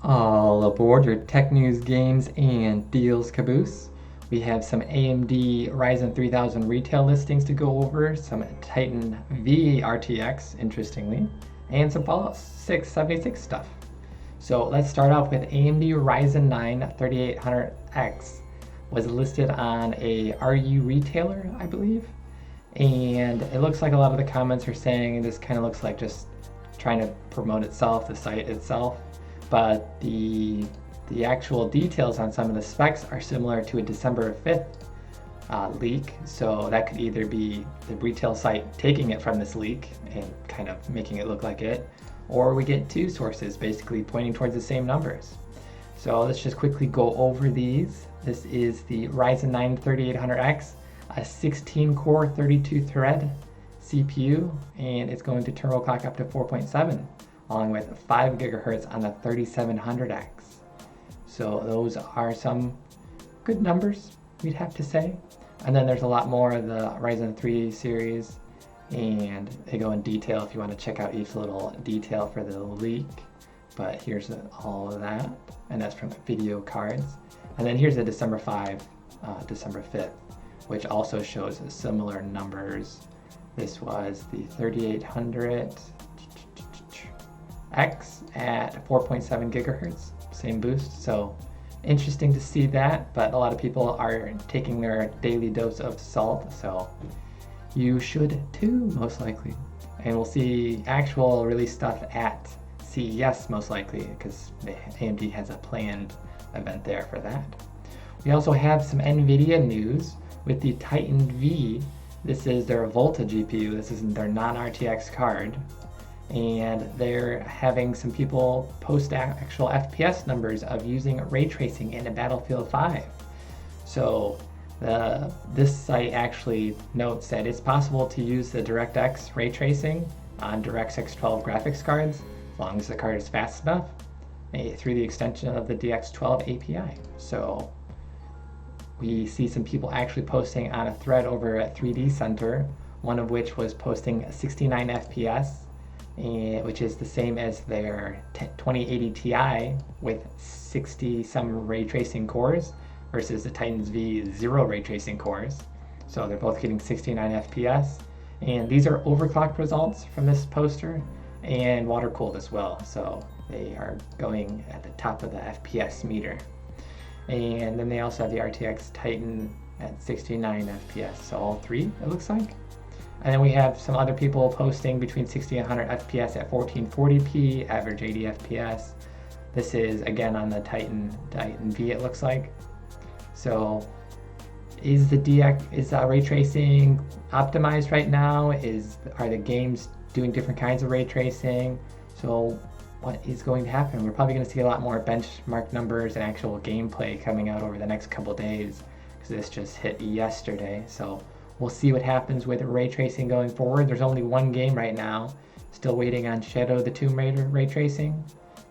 All aboard your tech news, games, and deals caboose. We have some AMD Ryzen 3000 retail listings to go over, some Titan V RTX, interestingly, and some Fallout 676 stuff. So let's start off with AMD Ryzen 9 3800X. Was listed on a RU retailer, I believe. And it looks like a lot of the comments are saying this kind of looks like just trying to promote itself, the site itself. But the actual details on some of the specs are similar to a December 5th leak. So that could either be the retail site taking it from this leak and kind of making it look like it, or we get two sources basically pointing towards the same numbers. So let's just quickly go over these. This is the Ryzen 9 3800X, a 16-core 32-thread CPU, and it's going to turbo clock up to 4.7, along with 5 gigahertz on the 3700X. So those are some good numbers, we'd have to say. And then there's a lot more of the Ryzen 3 series, and they go in detail if you want to check out each little detail for the leak. But here's all of that, and that's from the video cards. And then here's the December 5th, which also shows similar numbers. This was the 3800X at 4.7 gigahertz, same boost. So interesting to see that, but a lot of people are taking their daily dose of salt, so you should too, most likely. And we'll see actual release stuff at CES, most likely, because AMD has a planned event there for that. We also have some NVIDIA news with the Titan V. This is their Volta GPU. This isn't their non-RTX card. And they're having some people post actual FPS numbers of using ray tracing in a Battlefield 5. So this site actually notes that it's possible to use the DirectX ray tracing on DirectX 12 graphics cards, as long as the card is fast enough, through the extension of the DX12 API. So we see some people actually posting on a thread over at 3D Center, one of which was posting 69 FPS, which is the same as their 2080 Ti with 60 some ray tracing cores versus the Titan's V 0 ray tracing cores. So they're both getting 69 FPS. And these are overclocked results from this poster and water cooled as well. So they are going at the top of the FPS meter. And then they also have the RTX Titan at 69 FPS. So all three, it looks like. And then we have some other people posting between 60 and 100 FPS at 1440p, average 80 FPS. This is again on the Titan V, it looks like. So is the ray tracing optimized right now? Are the games doing different kinds of ray tracing? So what is going to happen? We're probably going to see a lot more benchmark numbers and actual gameplay coming out over the next couple days, because this just hit yesterday. So we'll see what happens with ray tracing going forward. There's only one game right now, still waiting on Shadow the Tomb Raider ray tracing,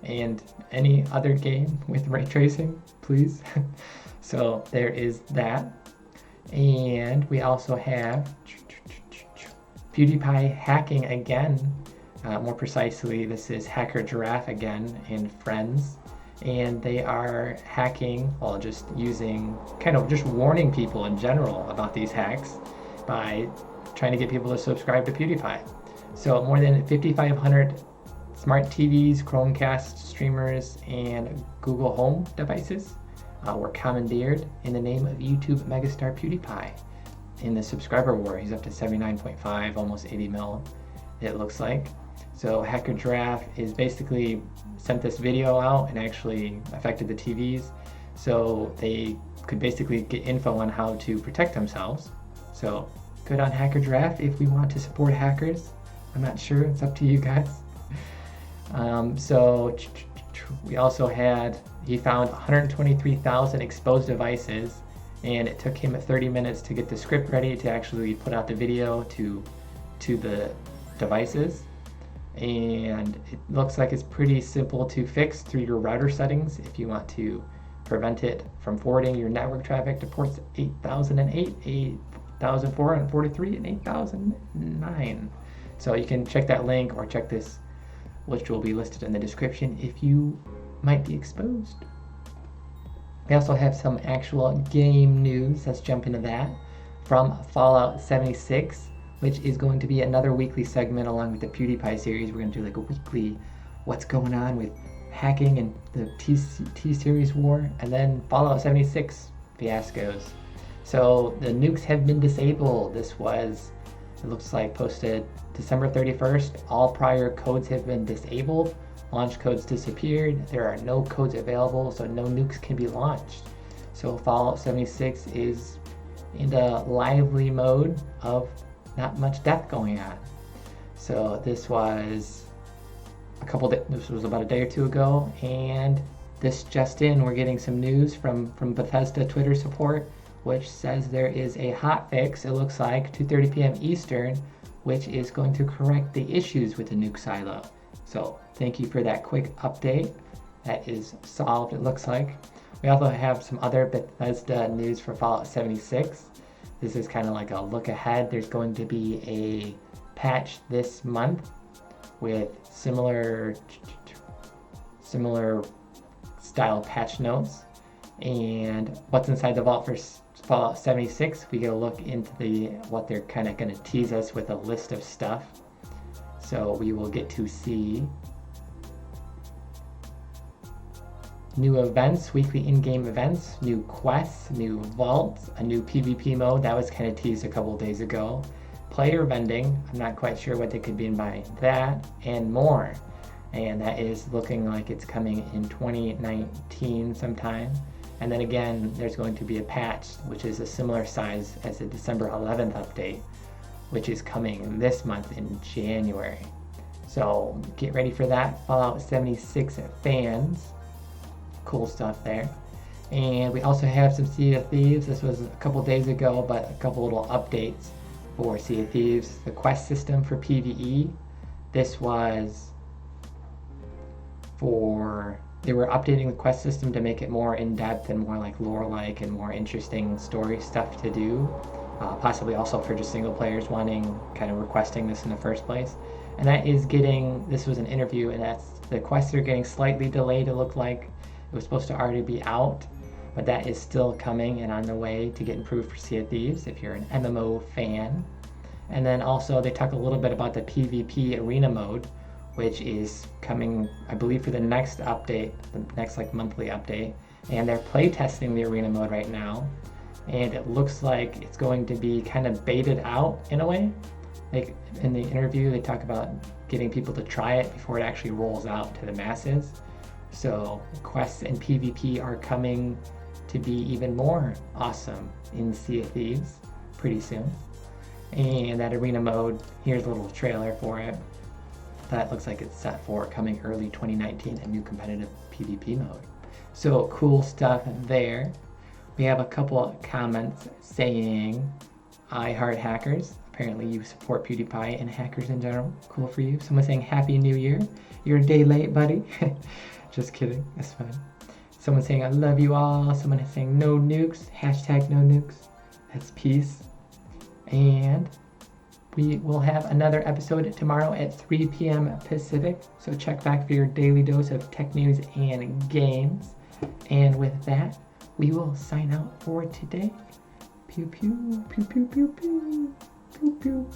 and any other game with ray tracing, please. So there is that. And we also have Pewdiepie hacking again. More precisely, this is Hacker Giraffe again and friends. And they are hacking, well, just using, kind of just warning people in general about these hacks by trying to get people to subscribe to Pewdiepie. So more than 5,500 smart TVs, Chromecast streamers, and Google Home devices were commandeered in the name of YouTube megastar Pewdiepie in the subscriber war. He's up to 79.5, almost 80 mil, it looks like. So Hacker Giraffe is basically sent this video out and actually affected the TVs, so they could basically get info on how to protect themselves. So good on Hacker Giraffe if we want to support hackers. I'm not sure, it's up to you guys. So we also he found 123,000 exposed devices, and it took him 30 minutes to get the script ready to actually put out the video to the devices. And it looks like it's pretty simple to fix through your router settings if you want to prevent it from forwarding your network traffic to ports 8008, 8443, and 8009. So you can check that link or check this, which will be listed in the description if you might be exposed. We also have some actual game news. Let's jump into that. From Fallout 76, which is going to be another weekly segment along with the Pewdiepie series. We're going to do like a weekly what's going on with hacking and the T-Series war, and then Fallout 76 fiascos. So the nukes have been disabled. This was, it looks like, posted December 31st. All prior codes have been disabled. Launch codes disappeared. There are no codes available, so no nukes can be launched. So Fallout 76 is in a lively mode of not much death going on. So this was this was about a day or two ago, and this just in, we're getting some news from Bethesda Twitter support, which says there is a hot fix, it looks like 2:30 p.m. Eastern, which is going to correct the issues with the nuke silo. So thank you for that quick update. That is solved, it looks like. We also have some other Bethesda news for Fallout 76. This is kind of like a look ahead. There's going to be a patch this month with similar style patch notes. And what's inside the vault for Fallout 76, we get a look into what they're kind of going to tease us with a list of stuff. So we will get to see new events, weekly in-game events, new quests, new vaults, a new PvP mode that was kind of teased a couple days ago, player vending, I'm not quite sure what they could mean by that, and more. And that is looking like it's coming in 2019 sometime. And then again, there's going to be a patch, which is a similar size as the December 11th update, which is coming this month in January. So get ready for that, Fallout 76 fans. Cool stuff there. And we also have some Sea of Thieves. This was a couple days ago, but a couple little updates for Sea of Thieves. The quest system for PvE. This was they were updating the quest system to make it more in-depth and more like lore-like and more interesting story stuff to do. Possibly also for just single players kind of requesting this in the first place. And that is this was an interview, and the quests are getting slightly delayed, it looked like. It was supposed to already be out, but that is still coming and on the way to get improved for Sea of Thieves if you're an MMO fan. And then also they talk a little bit about the PvP arena mode, which is coming, I believe, for the next update, the next like monthly update. And they're playtesting the arena mode right now, and it looks like it's going to be kind of baited out in a way. Like in the interview, they talk about getting people to try it before it actually rolls out to the masses. So quests and PvP are coming to be even more awesome in Sea of Thieves pretty soon. And that arena mode, here's a little trailer for it. That looks like it's set for coming early 2019, a new competitive PvP mode. So cool stuff there. We have a couple of comments saying, I heart hackers. Apparently you support PewDiePie and hackers in general. Cool for you. Someone saying Happy New Year. You're a day late, buddy. Just kidding, that's fine. Someone saying I love you all. Someone is saying no nukes, hashtag no nukes. That's peace. And we will have another episode tomorrow at 3 p.m. Pacific. So check back for your daily dose of tech news and games. And with that, we will sign out for today. Pew pew, pew pew pew pew, pew pew.